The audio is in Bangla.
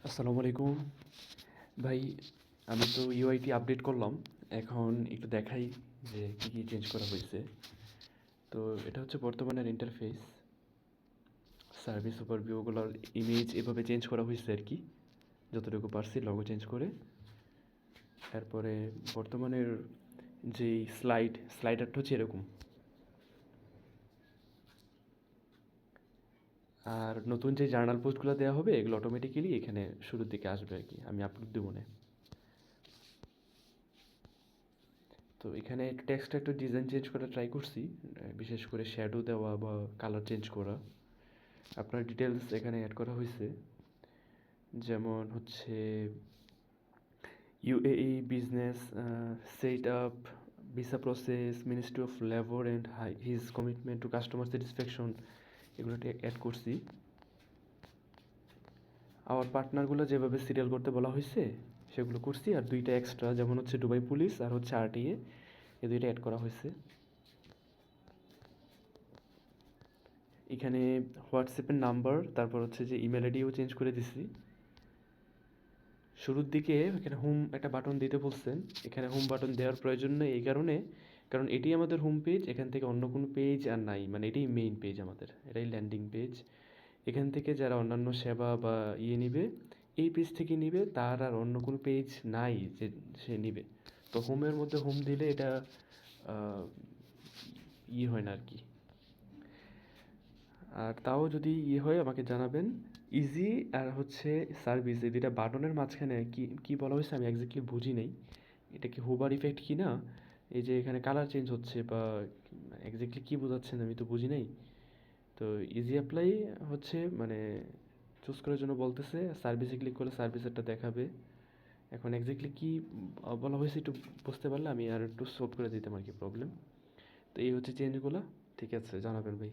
আসসালামু আলাইকুম ভাই। আমি তো ইউআইটি আপডেট করলাম। এখন একটু দেখাই যে কী কী চেঞ্জ করা হয়েছে। তো এটা হচ্ছে বর্তমানের ইন্টারফেস। সার্ভিস ওভারভিউগুলোর ইমেজ এভাবে চেঞ্জ করা হয়েছে আর কি, যতটুকু পারছি লগো চেঞ্জ করে। তারপরে বর্তমানের যেই স্লাইডারটা হচ্ছে এরকম। আর নতুন যে জার্নাল পোস্টগুলো দেওয়া হবে এগুলো অটোমেটিক্যালি এখানে শুরুর দিকে আসবে আর কি, আমি আপলোড দেবো না। তো এখানে টেক্সটটা একটু ডিজাইন চেঞ্জ করা ট্রাই করছি, বিশেষ করে শ্যাডো দেওয়া বা কালার চেঞ্জ করা। আপনার ডিটেলস এখানে অ্যাড করা হয়েছে, যেমন হচ্ছে UAE business set up, visa process, ministry of labour and his commitment to customer satisfaction, এগুলোতে অ্যাড করছি। আমার পার্টনারগুলো যেভাবে সিরিয়াল করতে বলা হয়েছে সেগুলো করছি, আর দুইটা এক্সট্রা যেমন হচ্ছে দুবাই পুলিশ আর হচ্ছে আরটিএ, এই দুইটা অ্যাড করা হয়েছে। এখানে হোয়াটসঅ্যাপের নাম্বার, তারপর হচ্ছে যে ইমেল আইডিও চেঞ্জ করে দিছি। শুরুর দিকে এখানে হোম একটা বাটন দিতে বলছেন, এখানে হোম বাটন দেওয়ার প্রয়োজন নেই এই কারণে, কারণ এটি আমাদের হোম পেজ, এখান থেকে অন্য কোনো পেজ আর নাই, মানে এটাই মেইন পেজ আমাদের, এটাই ল্যান্ডিং পেজ। এখান থেকে যারা অন্যান্য সেবা বা নিবে, এই পেজ থেকে নিবে, তার আর অন্য কোনো পেজ নাই যে সে নিবে। তো হোমের মধ্যে হোম দিলে এটা হয় না আর কি। আর তাও যদি হয় আমাকে জানাবেন। ইজি আর হচ্ছে সার্ভিস, এই দুইটা বাটনের মাঝখানে কি কি বলা হয়েছে আমি এক্স্যাক্টলি বুঝি নাই। এটা কি হুবার ইফেক্ট কি না? এই যে এখানে কালার চেঞ্জ হচ্ছে বা এক্স্যাক্টলি কী বোঝাচ্ছেন আমি তো বুঝি নাই। তো ইজি অ্যাপ্লাই হচ্ছে মানে চুজ করার জন্য বলতেছে, সার্ভিসে ক্লিক করলে সার্ভিসেরটা দেখাবে। এখন এক্স্যাক্টলি কী বলা হয়েছে একটু বুঝতে পারলে আমি আর একটু সলভ করে দিতাম আর কি প্রবলেম। তো এই হচ্ছে চেঞ্জগুলো। ঠিক আছে, জানাবেন ভাই।